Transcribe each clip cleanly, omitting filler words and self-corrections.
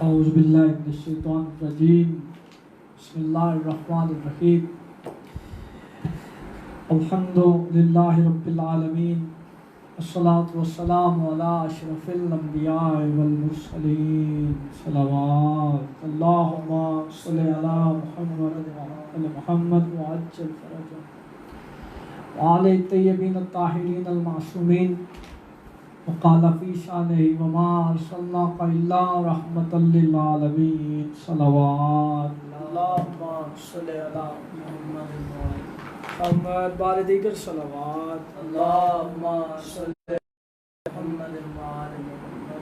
औज़ुबिल्लाहिमिनश्शैतानिर्रजीम बिस्मिल्लाहिर्रहमानिर्रहीम अल्हम्दुलिल्लाहि रब्बिल आलमीन अस्सलातु वस्सलामु अला अशरफिल अंबिया वल मुरसलीन सल्लल्लाहु अल्लाहुम्मा सल्लि अला मुहम्मद व अला मुहम्मद व अज्जल फरजहु व आले तय्यबीन अत्ताहिरीन अल मासूमीन वक़ाल फ़ी शानिही व मा अर्सलनाका इल्ला रहमतल लिल आलमीन सल्लल्लाहु सल्लि अला मुहम्मद व अम्मा बार दीगर सलावत अल्लाहुम्मा सल्लि अला मुहम्मद व आले मुहम्मद।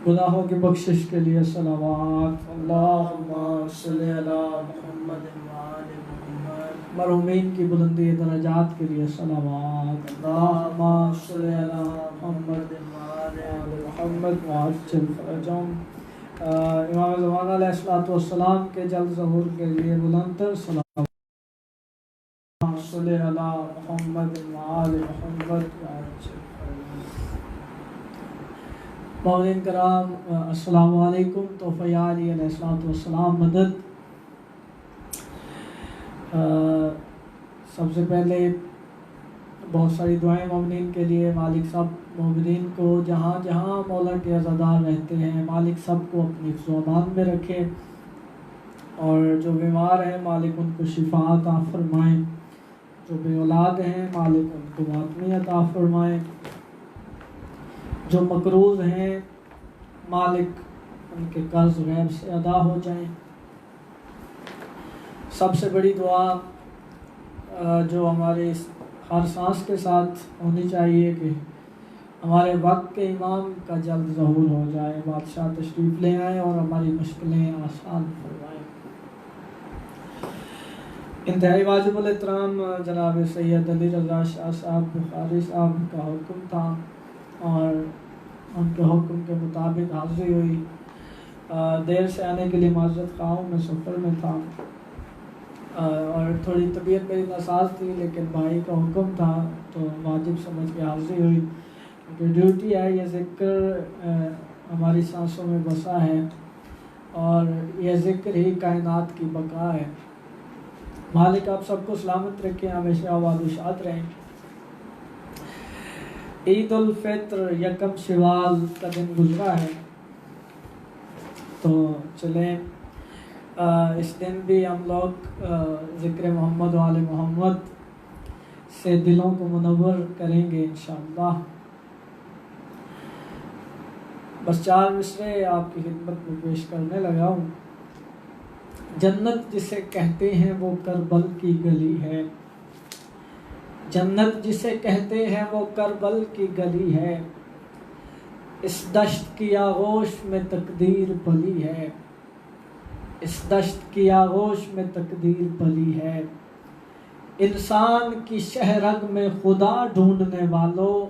गुनाहों की बख्शिश के लिए सलावत अल्लाहुम्मा सल्लि अला मुहम्मद व आले मुहम्मद। मरहूमीन की बुलंदी दरजात के लिए सलावत अल्लाहुम्मा सल्लि अला मुहम्मद व आले मुहम्मद व अज्जल फरजहum। इमाम ज़माना अलैहिस्सलातु वस्सलाम के जल्द ज़हूर के लिए बुलंदतर सलावत सल्लि अला मुहम्मद व आले मुहम्मद व अज्जल फरजहum। मौलाना कराम अस्सलामु अलैकुम। तोहफ़ा या अली अलैहिस्सलातु वस्सलाम मदद। सबसे पहले बहुत सारी दुआएं मोमिनीन के लिए। मालिक सब मोमिनीन को जहाँ जहाँ मौला के अज़ादार रहते हैं मालिक सब को अपनी हिफ्ज़-ओ-अमान में रखे, और जो बीमार हैं मालिक उनको शिफा अता फरमाएँ, जो बे औलाद हैं मालिक उनको मातमी अता फरमाएँ, जो मकरूज़ हैं मालिक उनके कर्ज़ गैब से अदा हो जाएँ। सबसे बड़ी दुआ जो हमारे हर सांस के साथ होनी चाहिए कि हमारे वक्त के इमाम का जल्द ज़हूर हो जाए, बादशाह तशरीफ़ ले आए और हमारी मुश्किलें आसान फरमाएँ। इंतहाई वाजिबुल एहतराम जनाब सैयद अली रज़ा शाह साहब बुखारी साहब का हुक्म था और उनके हुक्म के मुताबिक हाज़िरी हुई। देर से आने के लिए माज़रत ख़्वाह हूँ, मैं सफ़र में था और थोड़ी तबीयत मेरी नासाज थी, लेकिन भाई का हुक्म था तो वाजिब समझ के हाज़िरी हुई। क्योंकि ड्यूटी है, ये ज़िक्र हमारी सांसों में बसा है और यह ज़िक्र ही कायनात की बका है। मालिक आप सबको सलामत रखें, हमेशा आबाद शाद रहें। ईद उल फित्र यकम शवाल का दिन गुजरा है, तो चलें इस दिन भी हम लोग ज़िक्र मोहम्मद वाले मोहम्मद से दिलों को मुनव्वर करेंगे इंशाअल्लाह। बस 4 मिसरे आपकी खिदमत में पेश करने लगा हूँ। जन्नत जिसे कहते हैं वो करबल की गली है, जन्नत जिसे कहते हैं वो करबल की गली है। इस दश्त की आगोश में तकदीर पली है, इस दश्त की आगोश में तकदीर पली है। इंसान की शहरग में खुदा ढूंढने वालों,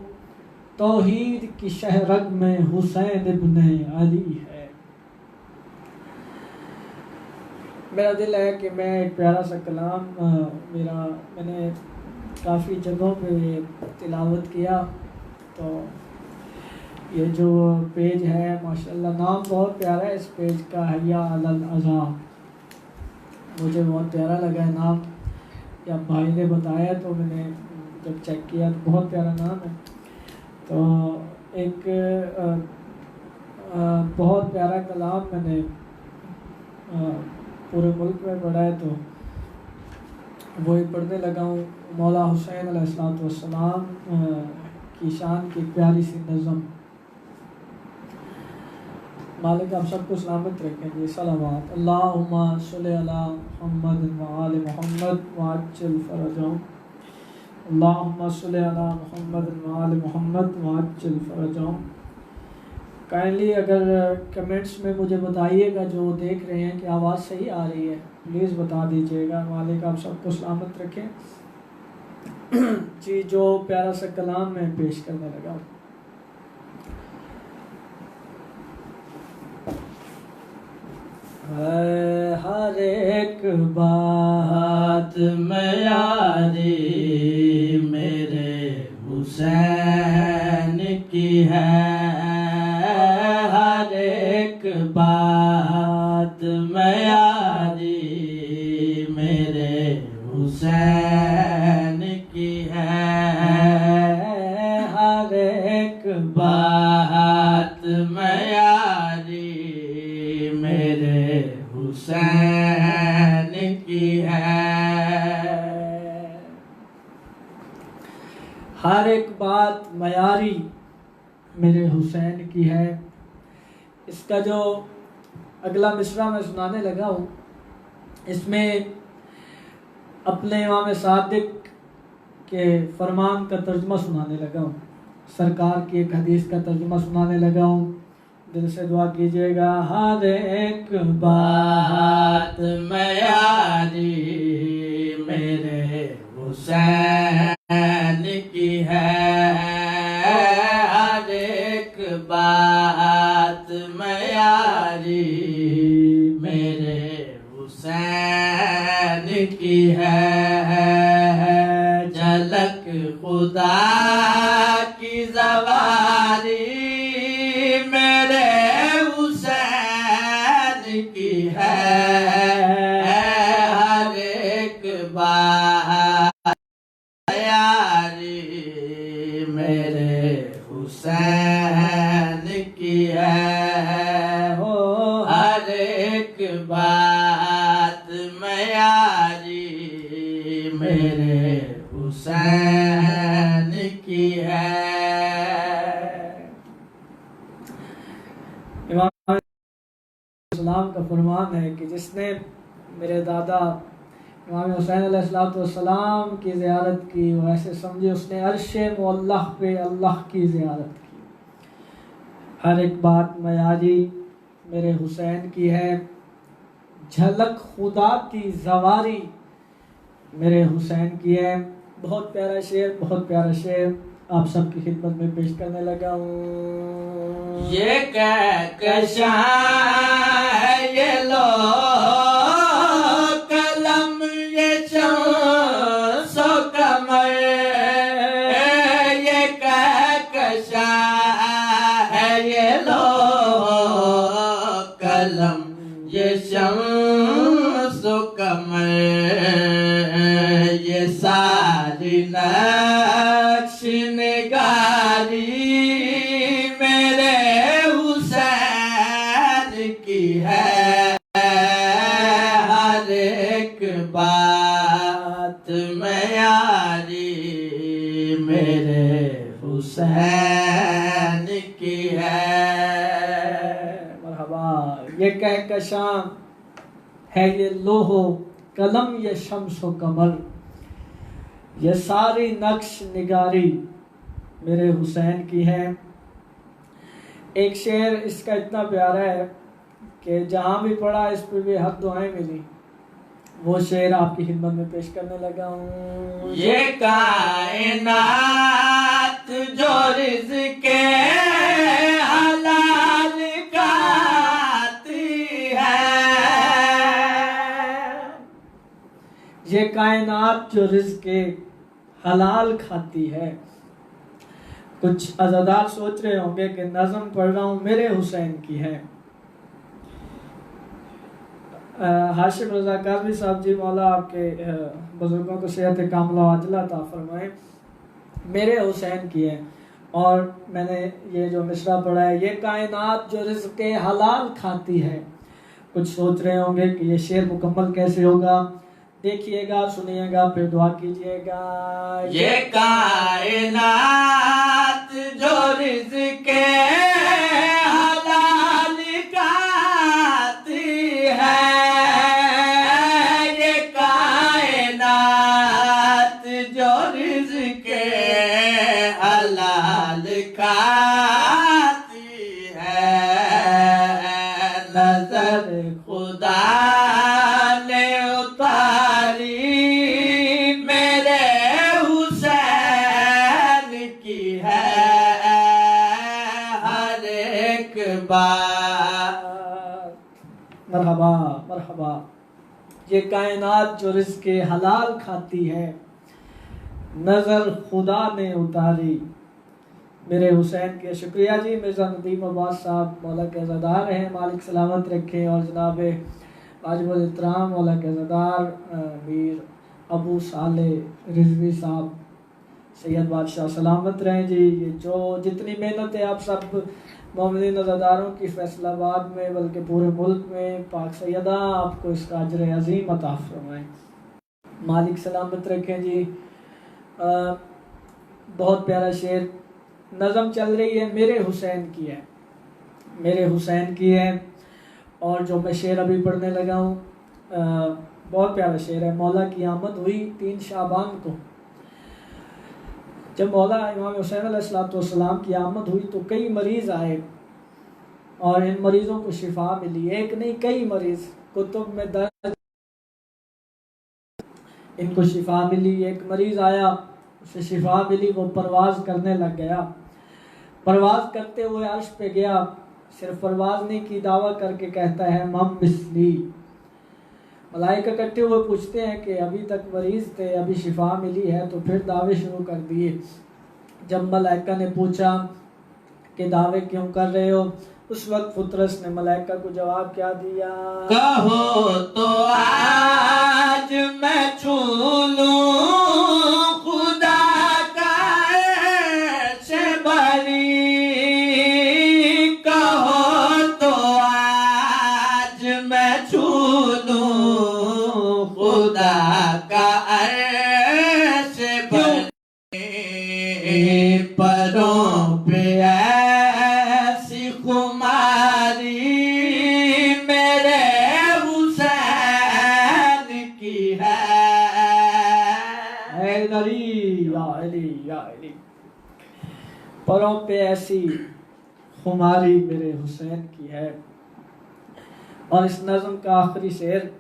तौहीद की शहरग में हुसैन इब्ने अली है। मेरा दिल है कि मैं एक प्यारा सा कलाम मैंने काफ़ी जगहों पे तिलावत किया, तो ये जो पेज है माशाल्लाह नाम बहुत प्यारा है इस पेज का, हया अलल अज़ा। मुझे बहुत प्यारा लगा है नाम, या भाई ने बताया तो मैंने जब चेक किया तो बहुत प्यारा नाम है। तो एक बहुत प्यारा कलाम मैंने पूरे मुल्क में पढ़ा है, तो वही पढ़ने लगा हूँ। मौला हुसैन अलैहिस्सलातु वस्सलाम की शान की प्यारी सी नज़म। मालिक आप सबको सलामत रखेंगे। सलावत अल्लाहुम्मा सल्लि अला मुहम्मद व आले मुहम्मद व अज्जल फरजहum। अल्लाहुम्मा सल्लि अला मुहम्मद व आले मुहम्मद व अज्जल फरजहum। काइंडली अगर कमेंट्स में मुझे बताइएगा जो देख रहे हैं कि आवाज़ सही आ रही है, प्लीज़ बता दीजिएगा। मालिक आप सबको सलामत रखें। जी, जो प्यारा सा कलाम मैं पेश करने लगा। हर एक बात में यारी मेरे हुसैन की है, हर एक बात मयारी मेरे हुसैन की है, हर एक बात मयारी मेरे हुसैन की है। हर एक बात मयारी मेरे हुसैन की है। इसका जो अगला मिसरा मैं सुनाने लगा हूँ, इसमें अपने इमाम सादिक के फरमान का तर्जुमा सुनाने लगा हूँ, सरकार की एक हदीस का तर्जुमा सुनाने लगा हूँ। दिल से दुआ कीजिएगा। हर एक बात मयारी मेरे हुसैन की है, हर एक बात मयारी मेरे हुसैन की है। झलक खुदा की ज़वारी मेरे हुसैन की है, हर एक बात यारी मेरे हुसैन की है। हो हर एक बात मयारी मेरे हुसैन की है। इमाम सलाम का फरमान है कि जिसने मेरे दादा इमाम हुसैन अलैहिस्सलाम की ज़ियारत की, वो ऐसे समझे उसने अर्शे मुअल्लाह पे अल्लाह की ज़ियारत की। हर एक बात मयारी मेरे हुसैन की है, झलक खुदा की ज़वारी मेरे हुसैन की है। बहुत प्यारा शेर, बहुत प्यारा शेर आप सबकी खिदमत में पेश करने लगा हूँ। ये कहकशां है ये लो कलम, ये शम्सो कमर, ये कहकशां है ये लो कलम, ये शम्सो कमर, ये सारी नक्श निगारी मेरे हुसैन की है। हर एक बात मयारी मेरे हुसैन की है। मरहबा। ये कहकशां है ये लोहो कलम, ये शम्सो कमर, ये सारी नक्श निगारी मेरे हुसैन की है। एक शेर इसका इतना प्यारा है कि जहाँ भी पढ़ा इस पर भी हद दुआएं मिली। वो शेर आपकी खिदमत में पेश करने लगा हूँ। ये कायनात जो रिज़्क़े हलाल खाती है, ये कायनात जो रिज़्क़े हलाल खाती है। कुछ अज़ादार सोच रहे होंगे कि नज़म पढ़ रहा हूँ मेरे हुसैन की है। हाशिम रज़ा काज़मी साहब जी मौला आपके बुजुर्गों को सेहत कामला आजला अता फरमाए, मेरे हुसैन की है। और मैंने ये जो मिसरा पढ़ा है, ये कायनात जो रिज़्क़े हलाल खाती है। कुछ सोच रहे होंगे कि ये शेर मुकम्मल कैसे होगा। देखिएगा, सुनिएगा, फिर दुआ कीजिएगा। ये कायनात जो रिज़्क़े हलाल खाती है, ये कायनात जो रिज़्क़े हलाल खाती है, नज़र खुदा ने उतारी मेरे हुसैन की है। हर एक बात मरहबा मरहबा। ये कायनात जो रिज़्क़े हलाल खाती है, नज़र खुदा ने उतारी मेरे हुसैन के। शुक्रिया जी मिर्ज़ा नदीम अब्बास साहब, मौला के अज़ादार हैं, मालिक सलामत रखें। और जनाब वाजिबुल इहतराम मौला के अज़ादार मीर अबू साले रिजवी साहब, सैयद बादशाह सलामत रहें जी। ये जो जितनी मेहनत है आप सब मोमिन अज़ादारों की फैसलाबाद में बल्कि पूरे मुल्क में, पाक सैयदा आपको इसका अजर अज़ीम अता फरमाएं, मालिक सलामत रखें जी। बहुत प्यारा शेर नज़म चल रही है, मेरे हुसैन की है, मेरे हुसैन की है। और जो मैं शेर अभी पढ़ने लगा हूँ बहुत प्यारा शेर है। मौला की आमद हुई 3 शाबान को। जब मौला इमाम हुसैन अलैहिस्सलाम की आमद हुई तो कई मरीज़ आए और इन मरीज़ों को शिफा मिली। एक नहीं कई मरीज़, कुतुब में दर्ज, इनको शिफा मिली। एक मरीज़ आया, उसे शिफा मिली, वो परवाज़ करने लग गया। परवाज़ करते हुए अर्श पे गया, सिर्फ परवाज़ नहीं की, दावा करके कहता है मम बिस्ली। मलाइका इकट्ठे हुए पूछते हैं कि अभी तक मरीज़ थे, अभी शिफा मिली है, तो फिर दावे शुरू कर दिए। जब मलाइका ने पूछा कि दावे क्यों कर रहे हो, उस वक्त फुतरस ने मलाइका को जवाब क्या दिया, कहो तो आज मैं छू लूं खुदा का ऐसे बरी, कहो तो आज मैं छू लूं खुदा का ऐसे बरी, परों पे ऐसी खुमारी मेरे हुसैन की है। या अली, परों पे ऐसी खुमारी मेरे हुसैन की है। और इस नज़म का आखिरी शेर,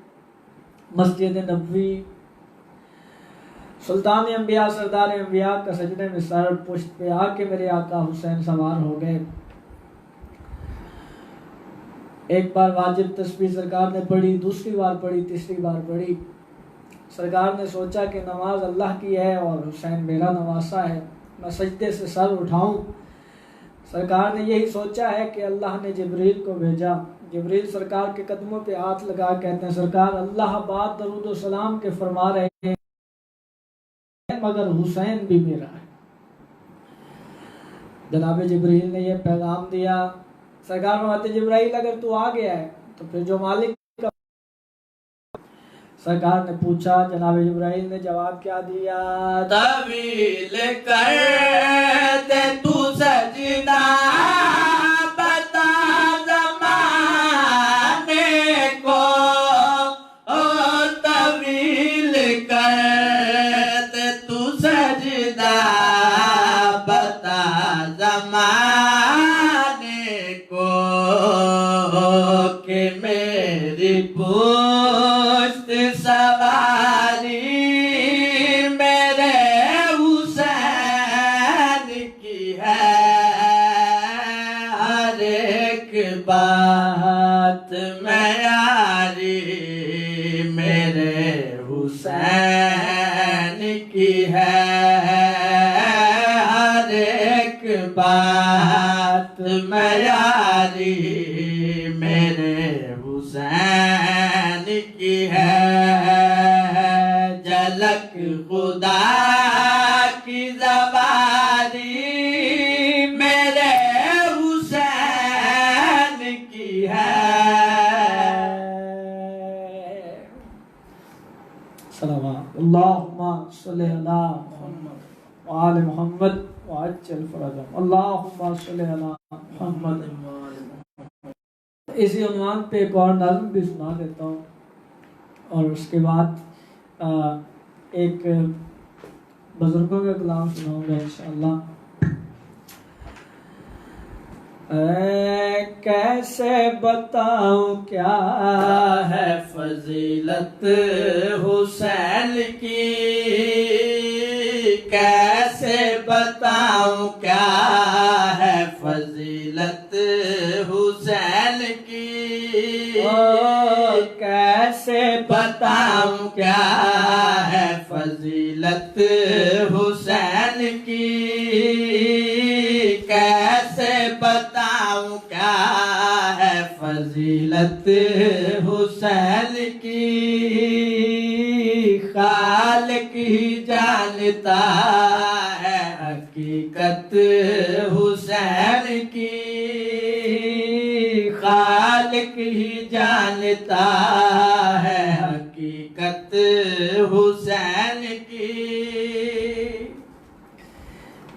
मस्जिद नबवी सुल्तान अंबिया सरदार अंबिया का सजदे में सर पुश्त पे आके मेरे आका हुसैन सवार हो गए। एक बार वाजिब तस्बीह सरकार ने पढ़ी, दूसरी बार पढ़ी, तीसरी बार पढ़ी। सरकार ने सोचा कि नमाज अल्लाह की है और हुसैन मेरा नवासा है, मैं सजदे से सर उठाऊं। सरकार ने यही सोचा है कि अल्लाह ने जिब्रील को भेजा। जिब्रील सरकार के कदमों पे हाथ लगा कहते हैं, सरकार अल्लाह बात दरूद व सलाम के फरमा रहे हैं, मगर हुसैन भी मेरा है। जनाब जिब्रील ने यह पैगाम दिया। सरकार फरमाते, जिब्राइल अगर तू आ गया है तो फिर जो मालिक का। सरकार ने पूछा, जनाब जिब्राइल ने जवाब क्या दिया, तवील कर दे तू सजदा बता ज़माने को, ओ तवील कर दे तू सजदा बता ज़माने को, कि मेरी पुश्त सवारी मेरे हुसैन की है। हर एक बात में यारी मेरे हुसैन की है। हर एक बात में यारी मेरे हुसैन की है। झलक खुदा की ज़बानी मेरे हुसैन की है। सलावत अल्लाहुम्मा सल्ली अला मुहम्मद व आले मुहम्मद व अज्जल फरजहम। अल्लाहुम्मा सल्ली अला मुहम्मद। इसी उन्वान पे एक और नज़्म भी सुना देता हूँ और उसके बाद एक बुजुर्गों का कलाम सुनाऊंगा इंशाअल्लाह। कैसे बताऊं क्या है फजीलत हुसैन की, कैसे बताऊं क्या है फजीलत हुसैन की, कैसे बताऊं क्या है फजीलत हुसैन की, बताऊं क्या है फजीलत हुसैन की, खालिक ही जानता है हकीकत हुसैन की, खालिक ही जानता है हकीकत हुसैन की।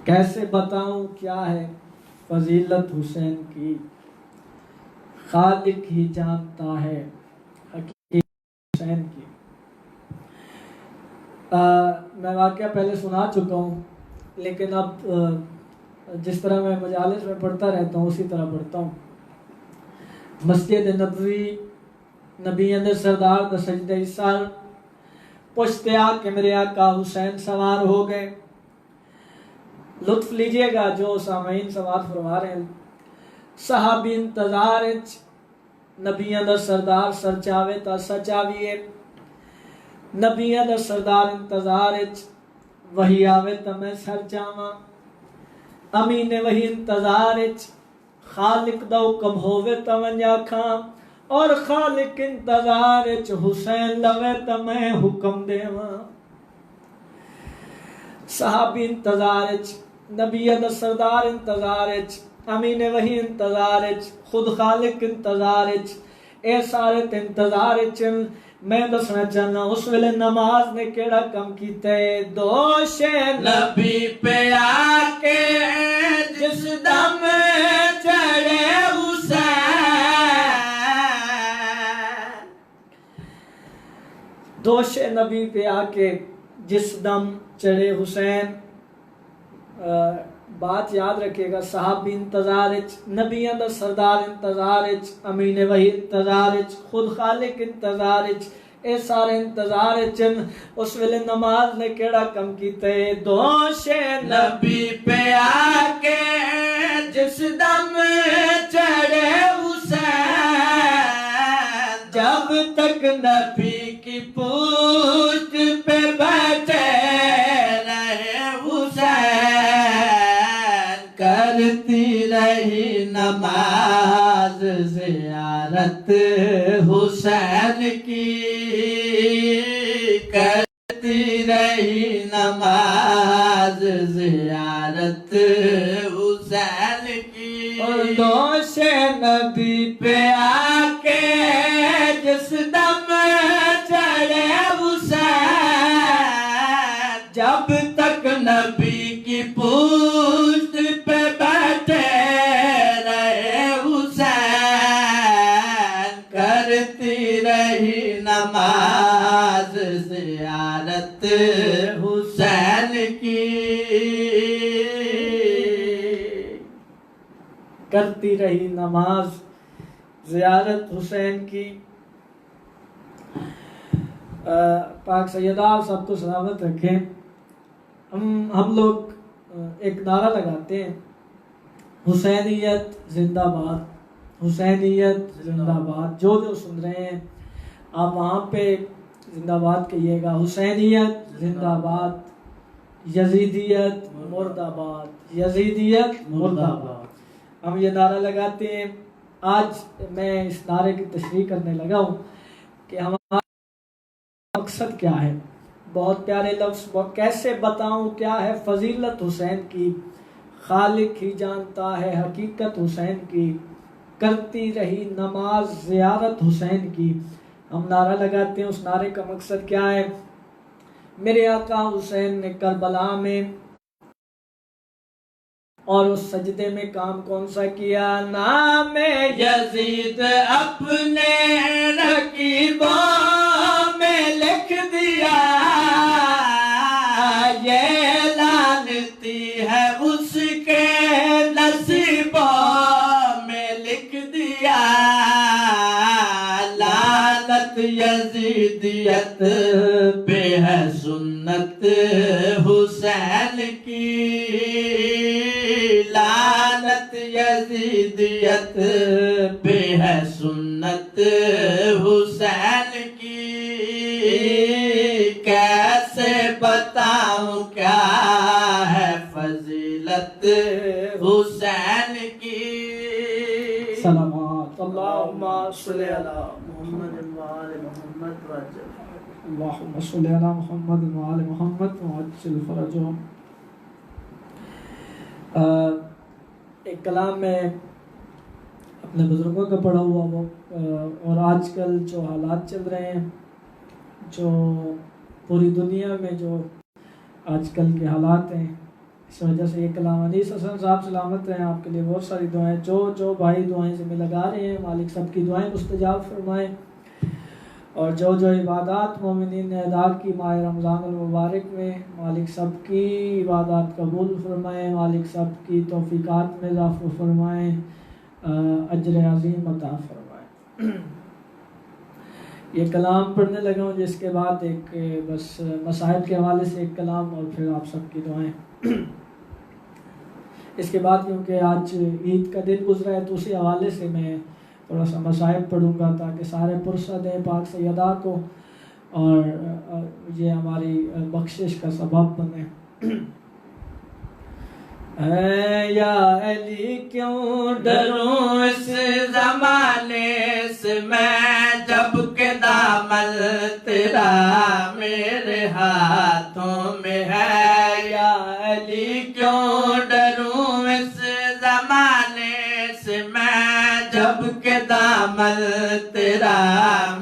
कैसे बताऊं क्या है फजीलत हुसैन की, खालिक ही जानता है हकीकत हुसैन की। मैं वाक़या पहले सुना चुका हूँ, लेकिन अब जिस तरह मैं मजालिस में पढ़ता रहता हूँ उसी तरह पढ़ता हूँ। मस्जिद नबवी नबी अंदर सरदार द सजदे इसार पुश्ते आके मेरे आका हुसैन सवार हो गए। लुत्फ लीजिएगा जो सामीन समात फरमा रहे हैं। सहाबी इंतजार नबियां दा सरदार सरचावे ता सचावीए, नबियां दा सरदार इंतजार वही आवे ता मैं सर चावा, अमीने वही इंतजार खालिक दा हुक्म होवे ता मैं आखां, और खालिक इंतजार हुसैन लवे ता मैं हुक्म देवा। सहाबी इंतजार नबियां दा सरदार इंतजार अमीने वही इंतजार खुद खालिक इंतजार ए सारे ते इंतजार मैं दसना चाहना उस वेले नमाज ने केड़ा कम कीते। दोषे नबी पे आके जिस दम चढ़े हुसैन, दोषे नबी पे आके जिस दम चढ़े हुसैन। बात याद रखिएगा, साहबी इंतजार नबियां दा सरदार इंतजार अमीने वही इंतजार खुद खालिक इंतजार ए सारे इंतजार उस वेले नमाज ने केड़ा कम कीते। दोषे नबी पे आके जिस दम चढ़े हुसैन, जब तक नबी की पूछ पे बैठे रहे हुसैन, करती रही नमाज ज़ियारत हुसैन की, करती रही नमाज ज़ियारत हुसैन की। और दोषे नबी पे आके जिस दम चढ़े हुसैन, जब तक नबी की पूछ पे बैठे रहे हुसैन, करती रही नमाज ज़ियारत हुसैन की, करती रही नमाज ज़ियारत हुसैन की। पाक सैयदा आप सबको सलामत रखें। हम लोग एक नारा लगाते हैं, हुसैनियत जिंदाबाद, हुसैनियत जिंदाबाद। जो जो सुन रहे हैं आप वहाँ पे जिंदाबाद कहिएगा, हुसैनियत जिंदाबाद, यजीदियत मुर्दाबाद, यजीदियत मुर्दाबाद। हम ये नारा लगाते हैं। आज मैं इस नारे की तशरीह करने लगा हूँ कि हमारा मकसद क्या है। बहुत प्यारे लफ्ज़, कैसे बताऊँ क्या है फजीलत हुसैन की, खालिक ही जानता है हकीकत हुसैन की, करती रही नमाज ज़ियारत हुसैन की। हम नारा लगाते हैं, उस नारे का मकसद क्या है। मेरे आका हुसैन ने करबला में और उस सजदे में काम कौन सा किया। नाम यजीद अपने रकीबों में लिख दिया, ये लानती है उसके नसीबों में लिख दिया। लानत यजीदियत पे है सुन्नत हुसैन की, लानत यजीदियत पे है सुन्नत हुसैन की। कैसे बताऊं क्या है फजीलत हुसैन की, सलावत अल्लाहुम्मा सल्लि अला मुहम्मद व आले मुहम्मद वअज्जल अल्लाहुम्मा सल्लि अला मुहम्मद व आले मुहम्मद वअज्जिल फरजहुम। एक कलाम में अपने बुजुर्गों का पढ़ा हुआ वो और आजकल जो हालात चल रहे हैं, जो पूरी दुनिया में जो आजकल के हालात हैं, इस वजह से ये कलाम अनीस हसन साहब सलामत रहे, आपके लिए बहुत सारी दुआएं, जो भाई दुआएं से में लगा रहे हैं, मालिक सबकी दुआएं मुस्तजाब फरमाएं, और जो इबादत मोमिनीन ने अदा की माह रमज़ान मुबारक में, मालिक सबकी इबादत कबूल फरमाएं, मालिक सबकी तौफीकात में इजाफ़ा फरमाएं, अजर अज़ीम अता फरमाएं। ये कलाम पढ़ने लगा हूँ, जिसके बाद एक बस मसाइल के हवाले से एक कलाम और फिर आप सबकी दुआएं। इसके बाद क्योंकि आज ईद का दिन गुजरा है, तो उसी हवाले से मैं थोड़ा सा मसाइल पढ़ूंगा ताकि सारे पुरसा दें पाक सैयदा को और ये हमारी बख्शिश का सबब बने। या अली क्यों डरूं इस जमाने से मैं, जब के दामन तेरा मेरे हाथों में है। या अली क्यों डरूं इस जमाने से मैं, जब के दामन तेरा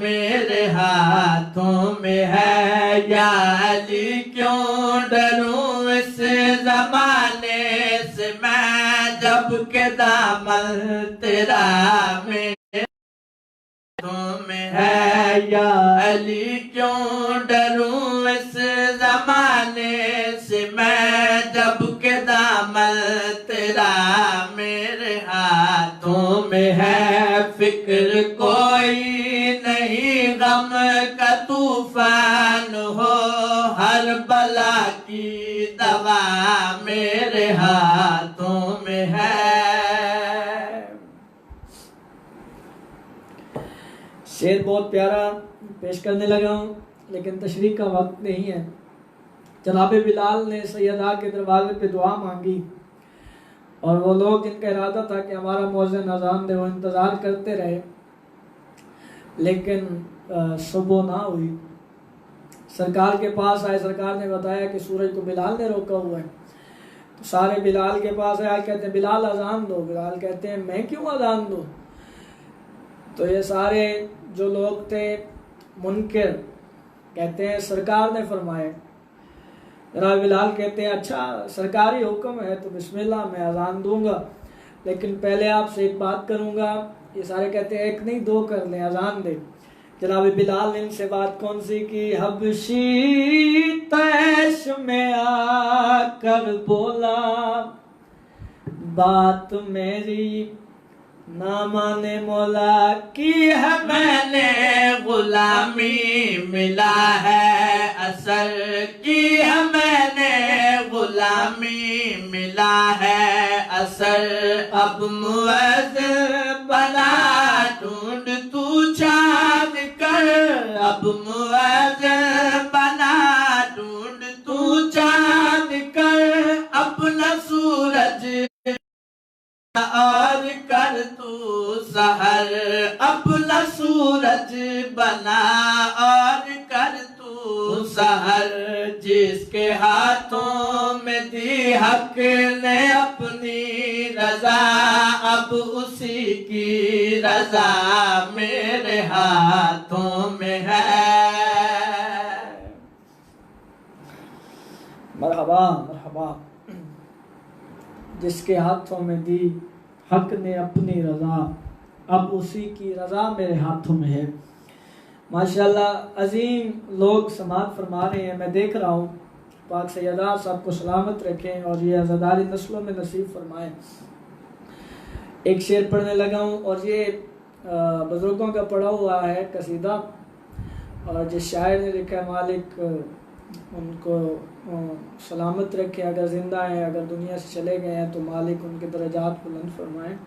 मेरे हाथों में है। या अली क्यों डरूं इस जमाने से मैं, जब के दामन तेरा मेरे हाथों में है। या अली क्यों डरूं इस जमाने से मैं, जब के दामन तेरा मेरे हाथों में है। फिक्र कोई नहीं गम का तूफान हो, हर बला की दवा मेरे हाथों में है। शेर बहुत प्यारा पेश करने लगा हूँ, लेकिन तशरीह का वक्त नहीं है। जनाब बिलाल ने सैयदा के दरवाजे पे दुआ मांगी, और वो लोग जिनका इरादा था कि हमारा मौज़िन अज़ान दे, वो इंतज़ार करते रहे, लेकिन सुबह ना हुई। सरकार के पास आए, सरकार ने बताया कि सूरज को बिलाल ने रोका हुआ है। तो सारे बिलाल के पास आए, कहते हैं बिलाल अज़ान दो। बिलाल कहते हैं मैं क्यों अज़ान दूँ? तो ये सारे जो लोग थे मुनकिर कहते हैं सरकार ने फरमाया। जनाब बिलाल कहते हैं अच्छा सरकारी हुक्म है तो बिस्मिल्लाह मैं अज़ान दूंगा, लेकिन पहले आपसे एक बात करूंगा। ये सारे कहते हैं एक नहीं दो कर लें, अज़ान दे। जनाब बिलाल ने इनसे बात कौन सी की? हबशी तैश में आकर बोला, बात मेरी ना माने मौला की है मैंने गुलामी मिला है असर की है, मैंने गुलामी मिला है असर। अब मुअज़्ज़िन बना ढूंढ तू चाँद कर, अब मुअज़्ज़िन बना ढूंढ तू चाँद कर। अपना सूरज और कर तू सहर, अपना सूरज बना और कर तू सहर। जिसके हाथों में दी हक ने अपनी रजा, अब उसी की रजा मेरे हाथों में है। मरहबा मरहबा। जिसके हाथों में दी हक ने अपनी रजा, अब उसी की रजा मेरे हाथों में है। माशाल्लाह अजीम लोग समात फरमा रहे हैं, मैं देख रहा हूँ। पाक सैयदा सबको सलामत रखें और ये आज़ादारी नस्लों में नसीब फरमाएं। एक शेर पढ़ने लगा हूँ, और ये बुज़ुर्गों का पढ़ा हुआ है कसीदा, और जिस शायर ने लिखा है मालिक उनको सलामत रखे। अगर ज़िंदा हैं, अगर दुनिया से चले गए हैं, तो मालिक उनके दर्जात बुलंद फरमाएं।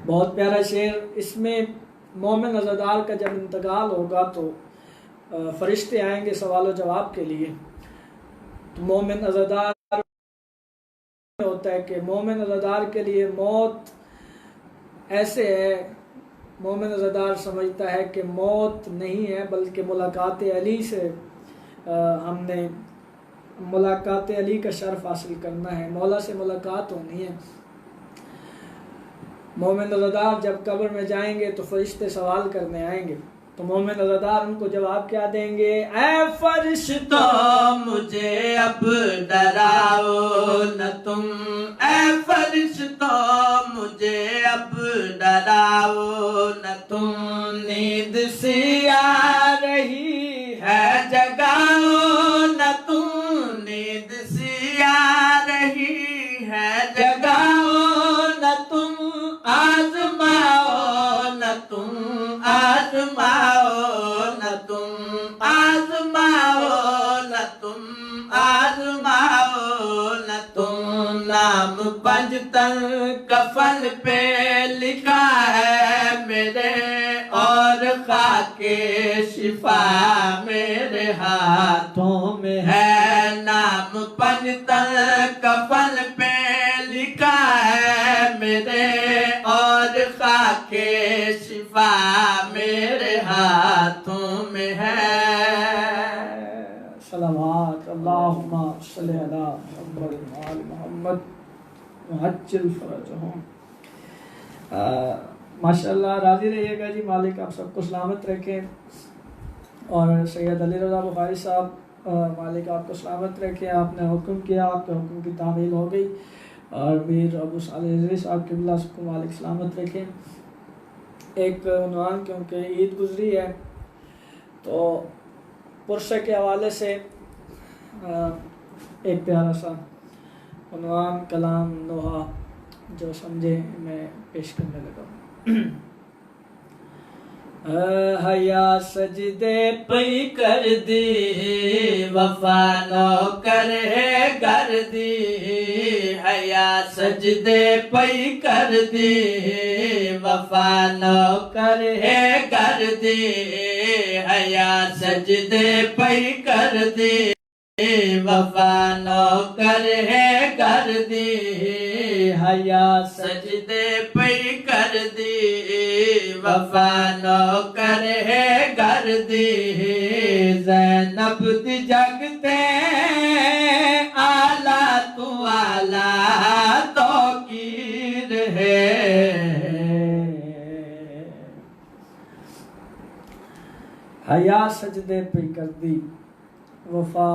बहुत प्यारा शेर। इसमें मोमिन अज़ादार का जब इंतकाल होगा तो फरिश्ते आएंगे सवाल व जवाब के लिए। तो मोमिन अज़ादार होता है कि मोमिन अज़ादार के लिए मौत ऐसे है, मोमिन ज़दार समझता है कि मौत नहीं है बल्कि मुलाकात अली से हमने मुलाकात अली का शर्फ हासिल करना है, मौला से मुलाकात होनी है। मोमिन ज़दार जब कब्र में जाएंगे तो फरिश्ते सवाल करने आएंगे, तो मोमिन ज़दार उनको जवाब क्या देंगे? ऐ फरिश्तों मुझे अब डराओ न तुम, ऐ फरिश्तों मुझे अब डराओ न तुम, नींद सी आ रही है जगाओ न तुम, नींद सी आ रही है जगाओ न तुम, आजमाओ न तुम, आजमाओ न तुम, आजमाओ न तुम, आजमाओ न तुम, नाम पंजतन कफन पे लिखा है मेरे, और खाके शिफा मेरे हाथों में है, नाम पंजतन कफन पे लिखा है मेरे, और खाके शिफा मेरे हाथों में है। सलावत अल्लाहुम्मा सल्ली अला मुहम्मद वअज्जिल फरजहुम। माशाअल्लाह, राजी रहिएगा जी, मालिक आप सबको सलामत रखें। और सैयद अली रज़ा बुखारी साहब, मालिक आपको सलामत रखें। आपने हुक्म किया, आपके हुक्म की तामील हो गई। और मीर अबू सालेह साहब के बिल्ला सबको मालिक सलामत रखें। एक उन्वान, क्योंकि ईद गुजरी है तो पुरसे के हवाले से एक प्यारा सा उन्वान कलाम नोहा जो समझे मैं पेश करने लगा। हया सजदे पई कर दी, वफा नौकर है कर दी, हया सजदे पई कर दी, वफा नौकर है कर दी, हया सजदे पई कर दी, वफा नौकर है कर दी, हया सजदे पई कर दी, वफा नौकर है कर दी, ज़ैनब दी जगते आला तू आला तो कीर है, हया सजदे पे कर दी, वफा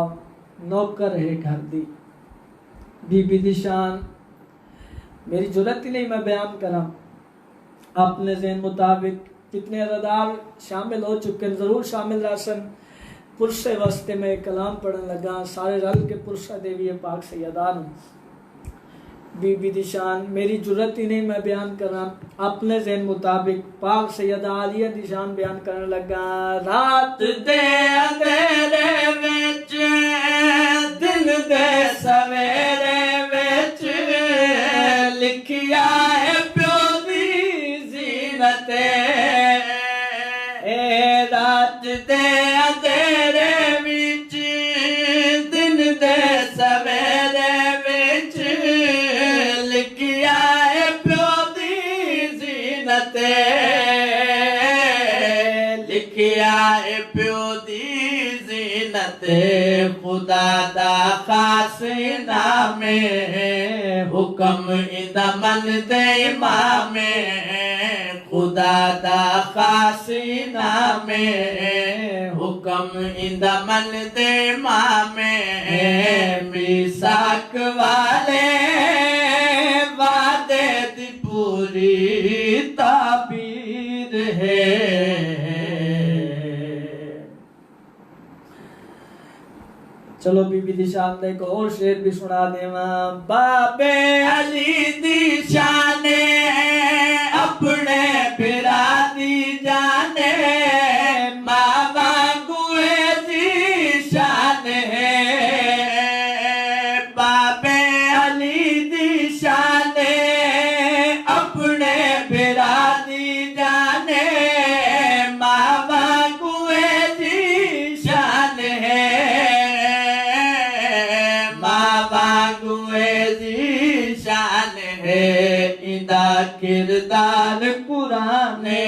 नौकर है घर दी। बीबी दी शान मेरी जुरत ही नहीं मैं बयान करा, अपने ज़हन मुताबिक कितने अज़ादार शामिल हो चुके हैं, ज़रूर शामिल रासन। पुरसे वास्ते में एक कलाम पढ़ने लगा, सारे रल के पुरसा देवी पाक सैयदान बीबी दी शान मेरी जुरत ही नहीं मैं बयान करा, अपने ज़हन मुताबिक पाक सैयदा आलिया दी शान बयान करने लगा। रात दे अंधेरे विच दिन दे सवेरे विच लिखिया है प्यो दी जीनत, रात दे अंधेरे विच दिन दे सवेरे विच लिखिया है प्यो दी जीनत, लिखिया है प्यो दी जीनत, खुदा दा खास नामे हुक्म इंदा मन दे इमामे, खुदा दा खास नामे हुक्म इंदा मन दे इमामे, मिसाक वाले वादे दी पूरी ताबीर है। चलो बीबी दी शान दे एक और शेर भी सुना देवा। बाबे अली दी शाने अपने फिरा दी जाने, मामा गुए दी शान है, बाबे अली दी शाने अपने फिरा दी जाने, मामा गुए दी शान है, मामा गुए दी शान है, इंदा किरदार पुराने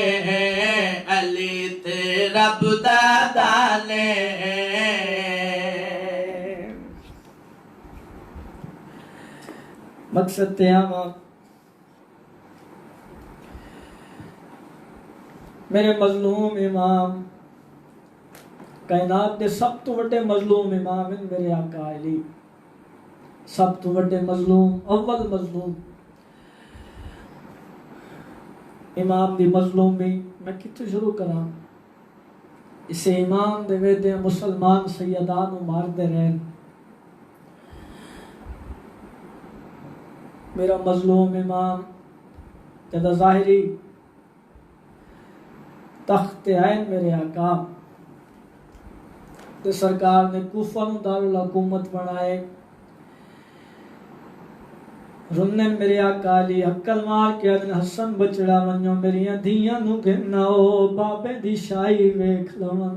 अली ते रब दा दाने मकसद ते आवा मेरे मजलूम इमाम कायनात के सब तो बड़े मजलूम इमाम हैं मेरे आका अली सब तो बड़े मजलूम अव्वल मजलूम इमाम दी मजलूमी मैं कितने शुरू करा इसे इमाम दे वेदे मुसलमान सैयदा नू मारदे रहे मेरा मजलूम इमाम जदा ज़ाहिरी तख्त आयन मेरे आका ते सरकार ने कूफा नू दारुल हुकूमत बनाए रुन्ने मेरे आका अली अक्ल मार के अदन हसन बचड़ा वन्यो मेरिया धियां नू गिना ओ बाबे दी शाही वेख लवन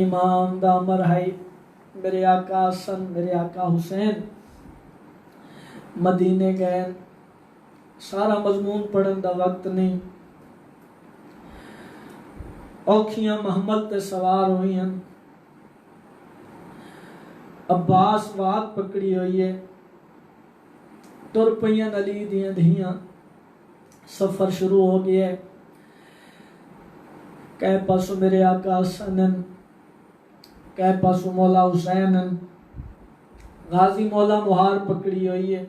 इमाम दा अमर है मेरे आका हसन मेरे आका हुसैन मदीने गए सारा मजमून पढ़न दा वक्त नहीं औखियां मोहम्मद ते सवार हुई हैं अब्बास वात पकड़ी हुई है तुर पईयां अली दियां धियां सफर शुरू हो गया है कह पासों मेरे आका हसन कह पासों मौला हुसैन गाजी मौला मुहार पकड़ी हुई है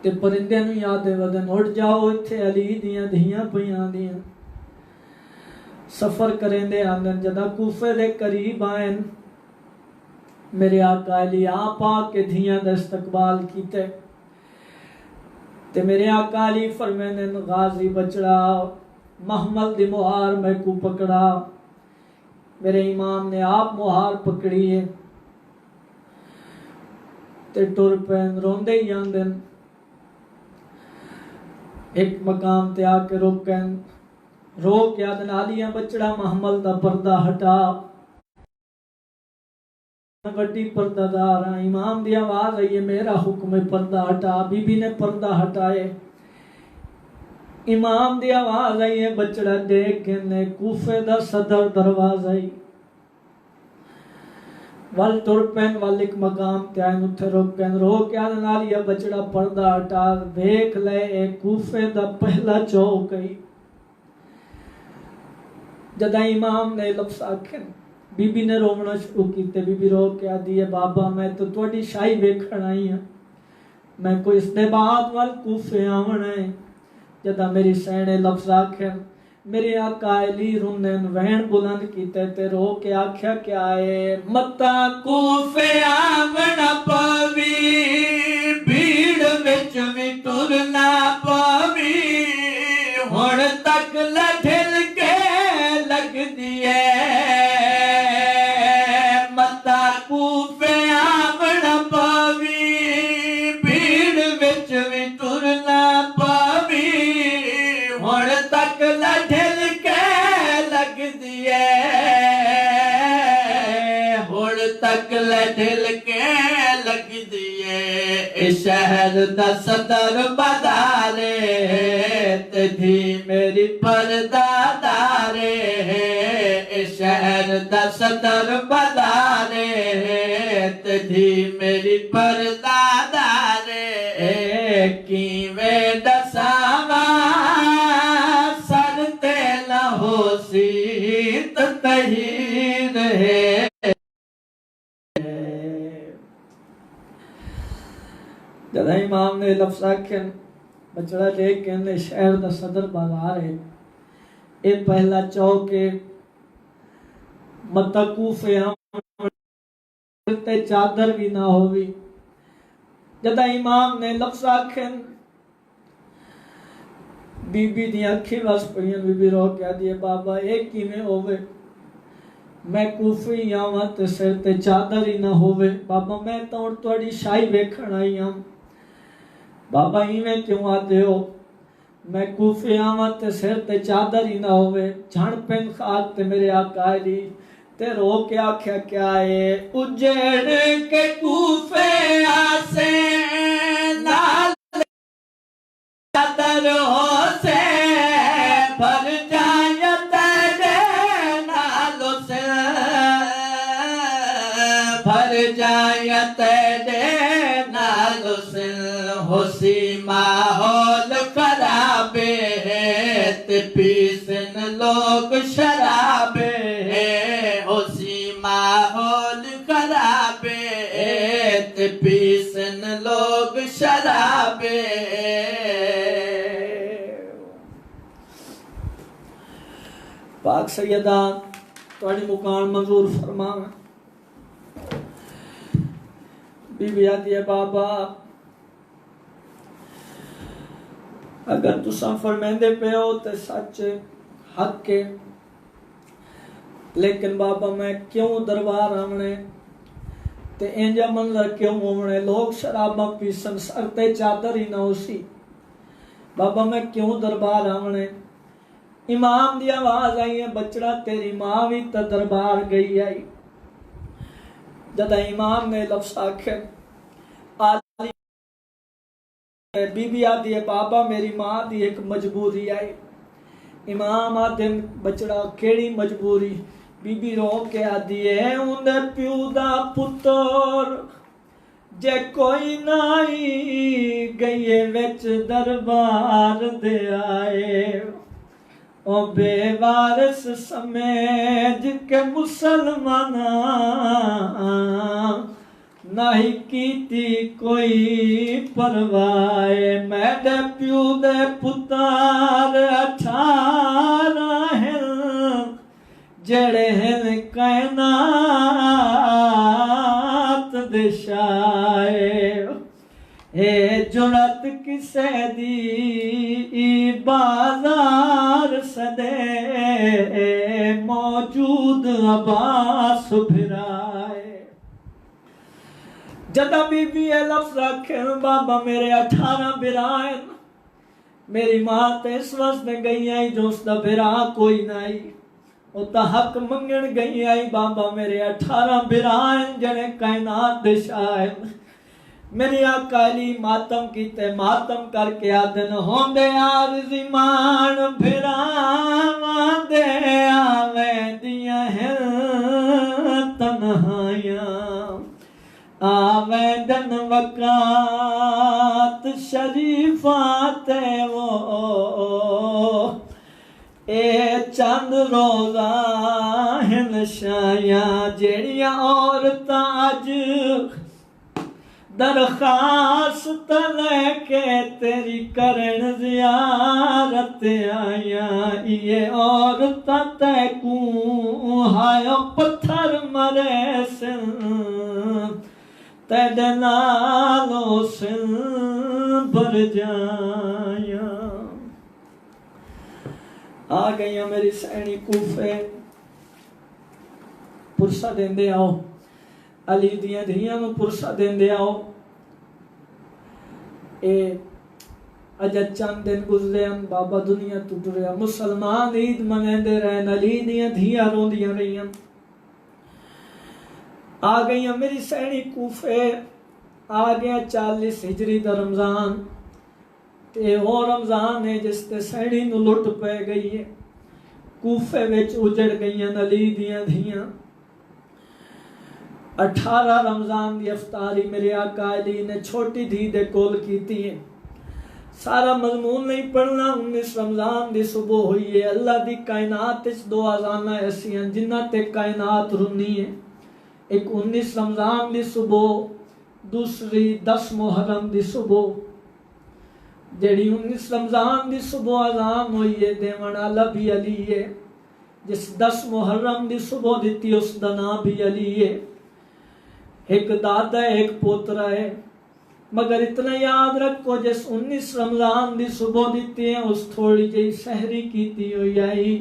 ते परिंदे नू याद वदन उड़ जाओ इत्थे अली दियां धियां पईयां दियां सफर करेंदे आंदन जदा कूफे दे करीब आएन मेरे आका अली आप आके धियां दा इस्तकबाल कीते ते मेरे आका अली फरमाने गाजी बचड़ा महमल दी मुहार मैं को पकड़ा मेरे इमाम ने आप मुहार पकड़ी है ते टुर पैन रोंदे ही आंदन एक मकाम ते आके रोकन रोक याद नालियां बचड़ा महमल दा पर्दा हटा वड्डी पर्दादार इमाम दी आवाज आई है मेरा हुक्म है पर्दा हटा बीबी ने पर्दा हटाए इमाम दी आवाज आई है बचड़ा देख के ने कूफे दा सदर दरवाजा ही वल तुर पैन वाल एक मकाम ते आए उथे रोकन रोक याद नालियां बचड़ा पर्दा हटा देख ले ए कूफे दा पहला चौक ही जदा इमाम ने लफ्ज आखे बीबी ने रोवना शुरू कीते बीबी रो के आदि है बाबा मैं तो थोड़ी शाही वेखण आई हाँ मैं कोई इसके बाद वाल कूफे आवना है जदा मेरी सैने लफ्ज आखे मेरे आका अली रुने वहन बुलंद कीते ते रो के आख्या क्या है मता कूफे आवना पवी भीड़ विच भी टुरना पवी हुण तक लठिल के लगदी है मता कूफे आवना पवी भीड़ विच भी टुरना पवी हुण तक लठिल के लगदी है हुण तक लठिल के लगदी है शहर दा सदर बदारे ते धी मेरी परदादारे शहर दा सदर बदारे ते धी मेरी परदादारे किवें दसावा सर ते न होसी तहीर है जदा इमाम ने लफ्ज आखन बचड़ा देख के शहर दा सदर बाजार है ये पहला चौक है मत कूफे ते चादर भी ना होवी जदा इमाम ने लफ्ज आखन बीबी दी अखी वस पईयां बीबी रो के आदी बाबा एक किवें होवे मैं कूफी आवां ते सिर ते चादर ही ना होवे बाबा मैं तो हुण तुहाडी शाही वेखण आई हां बाबा इवें क्यों आते हो मैं कूफे आवां ते सिर ते चादर ही ना होवे झण पिन खाक ते मेरे आका अली ते रो के आख्या क्या है उजड़ के कूफे आसे होसी माहौल खराबे ते पीसन लोग शराबे होसी माहौल खराबे ते पीसन लोग शराबे। पाक सैयदा तुहाडी मुकान मंजूर फरमावे। बीबी आती है बाबा अगर तुसा फरमांदे पे हो तो सच हक के, लेकिन बाबा मैं क्यों दरबार आवने ते इंजा मंजर क्यों होवने, लोग शराबा पीसन सर ते चादर ही ना उसी। बाबा मैं क्यों दरबार आवने। इमाम दी आवाज आई है बचड़ा तेरी मां भी तो दरबार गई आई। जदा इमाम ने लफ्ज़ आखे आली बीबी आदि है बाबा मेरी मां दी एक मजबूरी आई। इमाम आदे बचड़ा केड़ी मजबूरी। बीबी रो के आदि है उन्हें प्यू दा पुत्र जे कोई नाई गई विच दरबार दे आए ओ बेवारस समेज के मुसलमाना नहीं कीती कोई परवाए। मैडे प्यू दे पुतार 18 हैं जड़े हैं कायनात दिशाए। हे जुरत किसे दी बाजार सदे मौजूद अब्बास फिराए। जदा बीबी लफ्ज रखे बाबा मेरे 18 बिराए मेरी मां ते इस वस्ते गई आई जो उसका बिरा कोई नहीं उता हक मंगन गई आई। बाबा मेरे 18 बिराए जने कायनात दिशाए। मेरी अकाली मातम कीते मातम करके आदन होंदे आरज़ी मान फिरावां दे आवे दियां हैं तन्हाइयां आवेदन वक़ात शरीफात वो ए चंद रोज़ा हैं शायां जेड़ियां औरतां अज दरखास्त लेके तेरी करन ज़ियारत आया। ये औरतां तैकू हायो पत्थर मरे सिन तेरे नालो सिन भर जाया। आ गई मेरी सैनी कूफे पुरसा देंदे आओ अली दियां धियां नूं पुरसा देंदे आओ। ए अज चंद दिन गुजरे हैं बाबा दुनिया तो टुरिया मुसलमान ईद मनाते रहे अली दियां धियां रोंदियां रही। आ गई मेरी सैनी कूफे आ गया 40 हिजरी दा रमजान ते वो रमजान है जिस ते सैनी नूं लुट पै गई है। कूफे विच उजड़ गई अली दियां धियां। 18 रमजान की अफ्तारी मेरे आका अली ने छोटी धी दे कोल कीती है। सारा मजमून नहीं पढ़ना। 19 रमजान की सुबह हुई है। अल्लाह की कायनात दो अजाना ऐसियां जिन्ना ते कायनात रुनी है। एक 19 रमजान की सुबह, दूसरी 10 मुहर्रम की सुबह। जेड़ी 19 रमजान की सुबह अजान हुई है देवन वाला भी अली है। जिस 10 मुहर्रम की सुबह दी उसका नाम भी अली है। एक दादा है एक पोतरा है। मगर इतना याद रखो जिस 19 रमजान की सुबह दी है उस थोड़ी जी सहरी की हुई आई।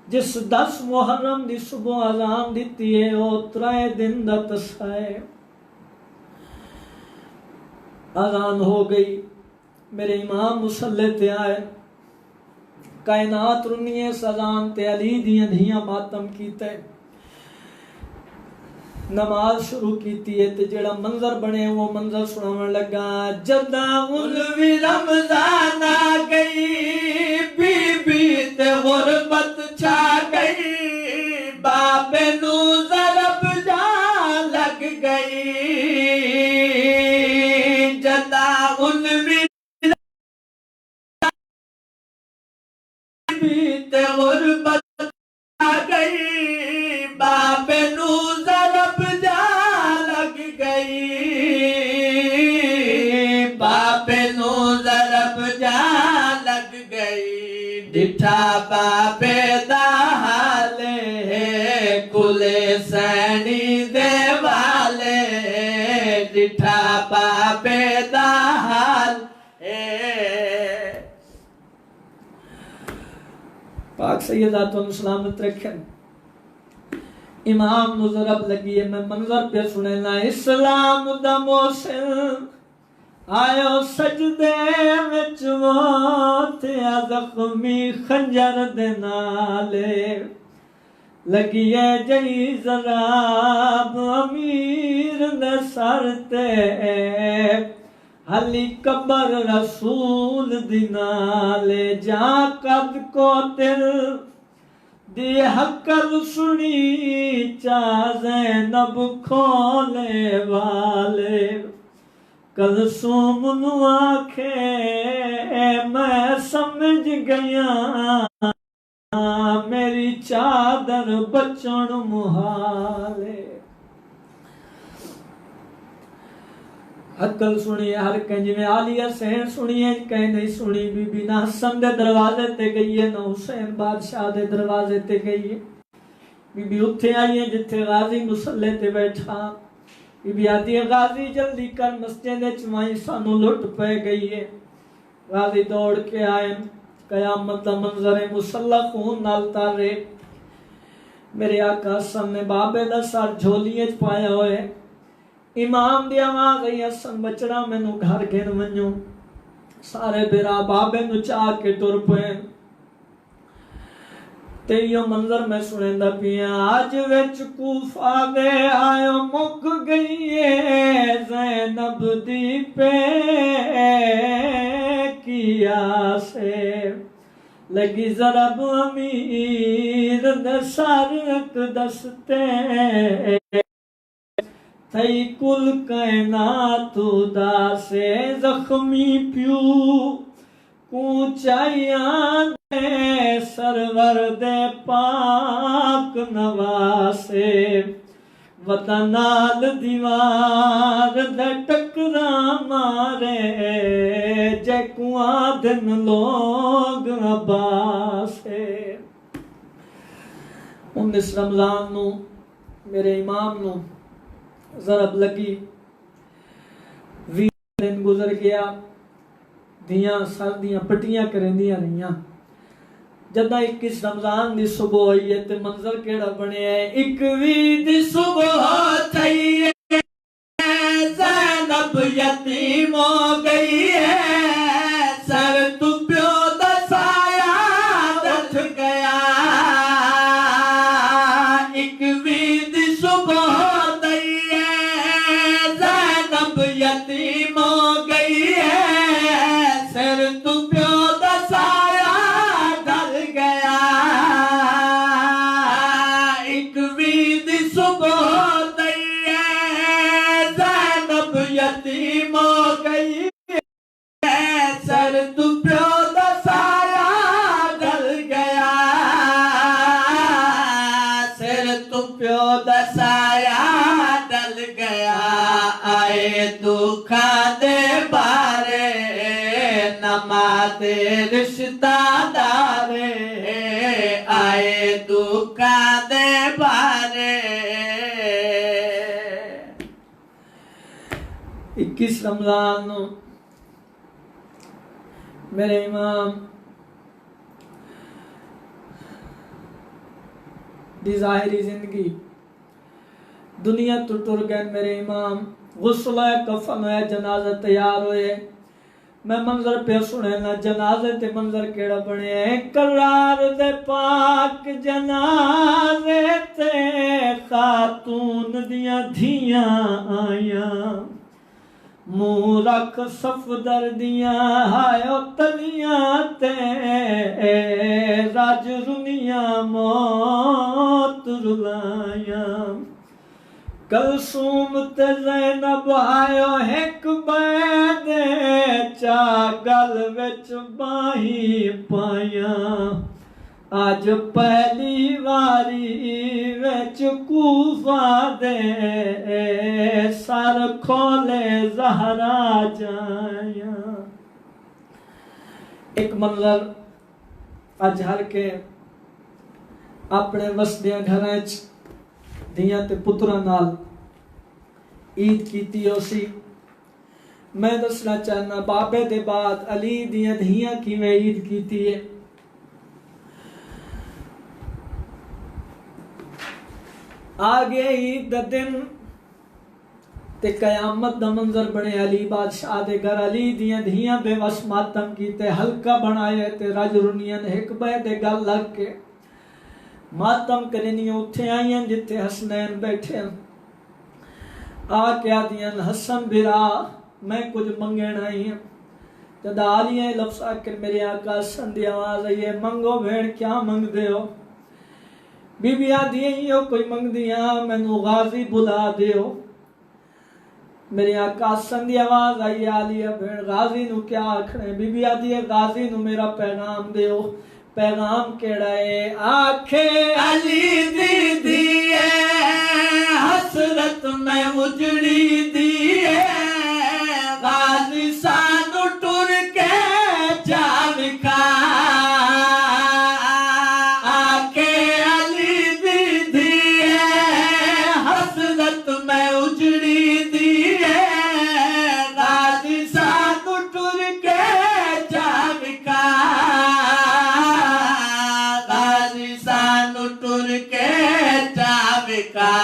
जिस 10 मुहर्रम की सुबह अजान दी है वो 3 दिन का तस्सा है। अजान हो गई मेरे इमाम मुसल्ले ते आए। कायनात रुनिए सजान ते अली दियां धियां मातम कीते। नमाज शुरू की है ते जेड़ा मंजर बने वो मंजर सुनावन लगा। जदा उलवी रमजान आ गई बीबी ते गुरबत छा गई। बाबे नू ज़रब जा लग गई। जदा उन भी ते गुरबत आ गई, बाबे नू ज़रब जा लग गई, बाबे नू ज़रब जा लग गई। डिठा बाबे दा हाले खुले सैनी दे वाले, डिठा बाबे दा हाल। पाक सैयदातुल सलामत रखन। इमाम नु ज़रब लगी है, मैं मंजर पे सुने ना। इस्लाम दा मोहसिन आयो सजदे विच मौत आ ज़ख्मी खंजर दे नाले, लगी है जई ज़राब अमीर ने सर ते, हली कबर रसूल दिनाले। जा कद को तिर दी हकल सुनी चा ज़ैनब खोले वाले, कलसूम नु आखे मैं समझ गया, मेरी चादर बचन मुहाले। अकल सुनी हर कहीं, जिवें आलिया हुसैन सुनिए कहीं नहीं सुनी। बीबी ना हसन दे दरवाजे ते गई है, ना हुसैन बादशाह दे दरवाजे ते गई है। बीबी उत्थे आई है जिथे गाजी मुसल्ले ते बैठा। बीबी आती है गाजी जल्दी कर, मस्जिद चवाई सानू लुट पै गई है। गाजी दौड़ के आए, कयामत दा मंजर है, मुसल्ला खून नाल तारे। मेरे आका सामने बाबे दा सर झोलिए च पाया होए। इमाम दी आवाज आई, हसन बचड़ा मैनू घर घेन वञो। सारे बिरा बाबे नू चाह के टुर पे। ते यो मंजर मैं सुनेंदा पिया। आज विच कूफा दे आयो मुक गई है ज़ैनब दी पे किया से, लगी ज़रब अमीर दे सर दसते, थई कुल कायनात उदासे ज़ख्मी प्यू ऊंचाइयां दे सरवर दे पाक नवासे। वतन नाल दीवार दे टकरा मारे, जैकुआ दिन लोग अबासे। 19 रमज़ान नू मेरे इमाम नू ज़रब लगी। 20 दिन गुजर गया, दियां सर्दियां पट्टियां करेंदियां रहियां। जदा 21 रमज़ान दी सुबह आई है ते मंजर केड़ा बनिया है। 21 दी सुबह थई है, ज़ैनब यतीम हो गई है, सर तू प्यो दा साया उठ गया। 21 दी सुबह यतीम हो गई है, सिर तू प्यो दा साया ढल गया। 21 दी सुबह दई है, ज़ैनब यतीम हो गई है, सिर तू प्यो दा साया ढल गया। सिर तू प्यो दा साया ढल गया। आए दुखा दे बारे नमाते रिश्तेदारे, आए दुखा दे बारे। 21 रमज़ान मेरे इमाम दी ज़ाहिरी जिंदगी दुनिया तो टुर गए। मेरे इमाम गुस्ल कफन होया, जनाजा तैयार होए। मैं मंजर पे सुने ना, जनाजे ते मंजर केड़ा बने है। करार दे पाक जनाजे ते खातून दियां धियां आया, मुँह रख सफदर दियां हायो तलियां ते, राज रुनिया मौत रुलाया। कलसूम ते ज़ैनब आयो हिक बैदे, गल विच बाही पाया आज पहली वारी विच कूफा दे सर खोले ज़हरा जाया। एक मंजर अज हर के अपने वसदियां घरां च धियां ते पुत्रां नाल ईद कीती होसी। मैं दसना चाहना बाबे दे बाद अली दियां धियां किवें ईद कीती है। आगे ईद दा दिन ते कयामत दा मंजर बने अली बादशाह दे घर। अली दियां धियां बेवस मातम कीते हल्का बनाए ते रज रुनियन एक बे दे गल लग के मातम करनी उठे आईयां जिथे हसनैन बैठे आ क्या दियन हसन बिरा मैं कुछ मंगण आई हूं। जद आलिया लफ्ज आकर मेरे आका हसन दी आवाज आई है मंगो भेड़ क्या मंगदे हो। बीबी आदि हो कोई मंगदियां मैनू गाजी बुला दियो। मेरे आका हसन दी आवाज आई आलिया भेड़ गाजी नु क्या आखने। बीबी आदि गाजी नु मेरा पैगाम दियो। पैगाम केड़ा है आखे अली दी दिए हसरत में उजड़ी दिए गाजी सानू टुर के जाविका आखे अली दी दिए हसरत में उजड़ी दिए गाजी सानू टुर के जाविका गाजी सानू टुर के जाविका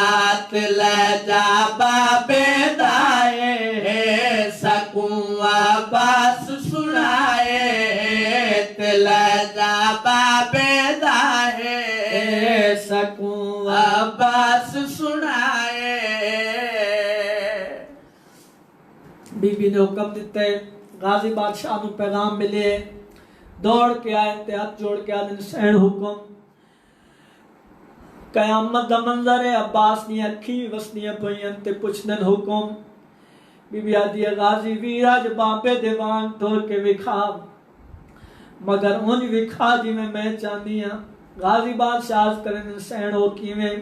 ले जा बाबे दाए सकुआ बस सुनाए तिल जा बाबे दाए सकुआ बस सुनाए। बीबी ने हुक्म दिते गाजी बादशाह नु पैगाम मिले दौड़ के आए ते हाथ जोड़ के आदन सैन हुक्म। कयामत दा मंजर है अब्बास दी अखी वसदियां पईयां ते पुछदन हुक्म। बीबी आदि गाजी वीर अज बाबे दीवान तोड़ के विखा मगर उंज विखा जिवें मैं चाहनी हां। गाजी बादशाह करन सैन हो किवें।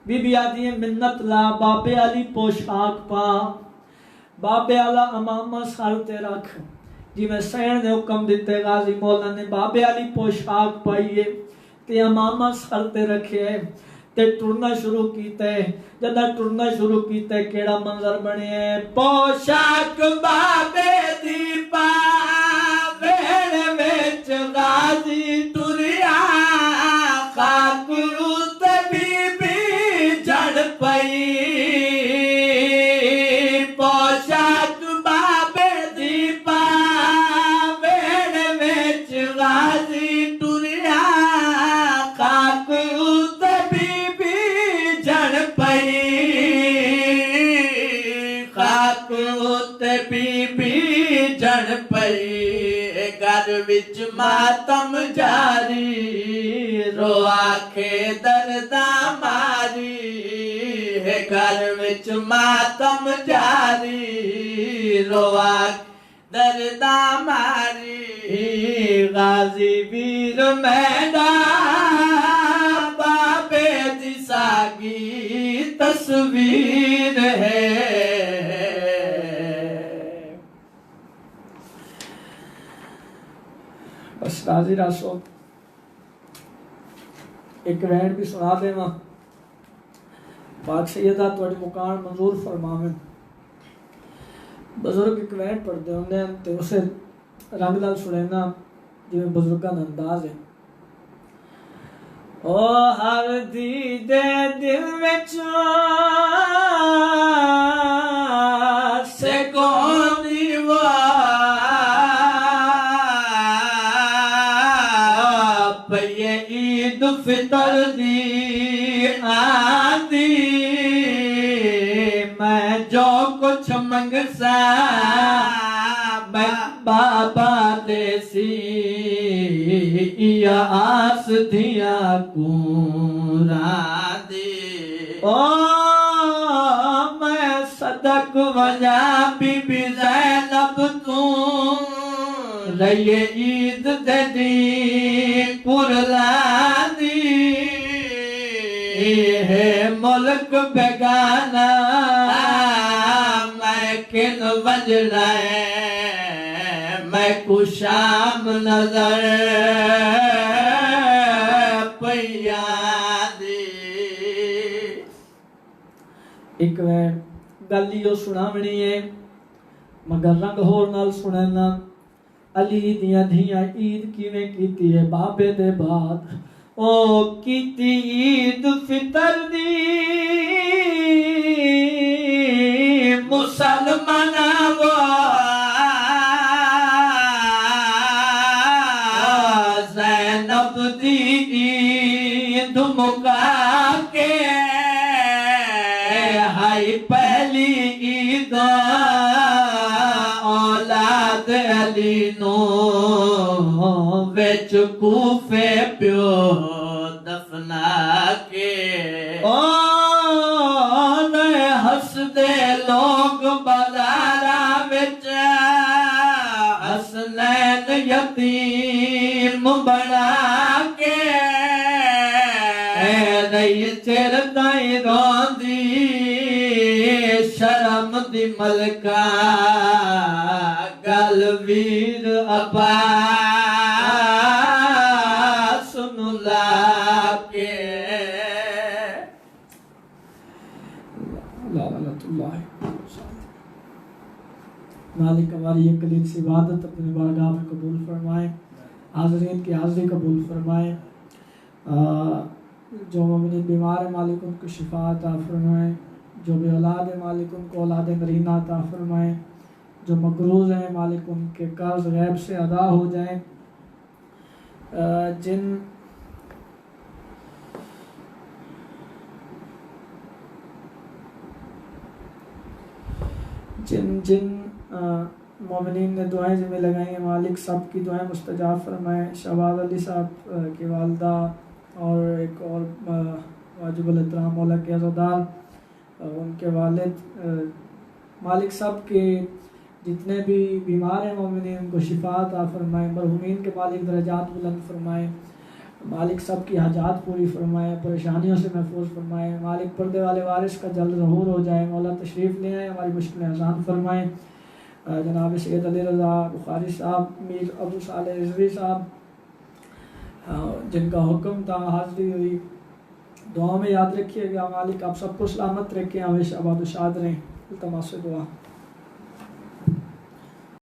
बीबी आदि मिन्नत ला बाबे आली पोशाक पा बाबे आला अमामा सर ते रख जिवें सैन ने हुक्म दिते। गाजी मौला ने बाबे आली पोशाक पाईए ते अमामा सर ते रखे ते टुरना शुरू कीते। जद टुरना शुरू कीते केड़ा मंजर बने पोशाक बाबे दी पा वेड़ विच गाजी टुरिया खाक उते बीबी जड़ पई पोशाक बाबे दी पा वेड़ विच गाजी टुरिया खाक उते खाक उते बीबी जड़ पई घर विच मातम जारी रो आखे दर्दा मारी घर विच मातम जारी रो आखे दर्दा मारी। गाजी वीर मैदा बाबे दी सागी तस्वीर है। बस राजी रासो एक वैन भी सुना देवा पाक सैयदा तुहाडी मुकान मंजूर फरमावे। बुजुर्ग एक वैन पढ़ते होंगे तो उसे रंग नाल सुनैना जिवें बुजुर्गां दा अंदाज है। ओ हर दी दे दिल विच से कोनी वा पये ईद फितर दी आंदी मैं जो कुछ मंगसा मैं बाबा देसी या आस दिया कूरा दे ओ मैं सदक वजा बीबी ज़ैनब तू रहिए ईद दे दी पुरलानी है मुल्क बेगाना मैं किन वजना मैं कुशाम नजर पैया दी। एक गल यो सुनावनी है मगर रंग होर नाल सुनना। अली दियां धियां ईद किवें कीती है बाबे दे बाद ओ कीती ईद फितर दी मुसलमाना वो ज़ैनब दी ईद मुका के हाय पहली ईद औलाद अली नो विच कूफे प्यो दफना के ओ हसदे लोग बाजारा विच हसनैन यतीम बना के नहीं चिर ताई रोंदी शर्म दी मलका गल वीर अब्बास नु लाके। मालिक हमारी ये कलील सी इबादत अपनी बारगाह में कबूल फरमाए, हाज़रीन की हाज़री कबूल फरमाए। जो मोमिन बीमार है मालिक उनको शिफा अता फरमाए, जो भी औलाद है मालिक उनको औलाद नरीना अता फरमाए, जो मकरूज़ हैं मालिक उनके कर्ज गैब से अदा हो जाएं। जिन मोमिनीन ने दुआएं जिम्मे लगाई हैं मालिक सब की दुआएं मुस्तजाब फरमाएं। शहबाज अली साहब की वालदा और एक और वाजिबुल एहतराम मौला के अज़ादार उनके वालिद मालिक सब के जितने भी बीमार हैं मोमिनीन उनको शिफा अता फरमाएं। मरहूमीन के मालिक दरजात बुलंद फरमाएं। मालिक सब की हाजात पूरी फरमाएं, परेशानियों से महफूज फरमाएं। मालिक पर्दे वाले वारिस का जल्द ज़हूर हो जाए। मौला तशरीफ़ ले आए, हमारी मुश्किलें आसान फरमाएं। जनाब सैयद अली रज़ा बुखारी साहब, मीर अबू सालेह रिज़वी साहब जिनका हुक्म था हाज़री हुई, दुआ में याद रखिएगा। मालिक आप सबको सलामत रखें, हमेशा आबाद शाद रहें। इल्तमास दुआ।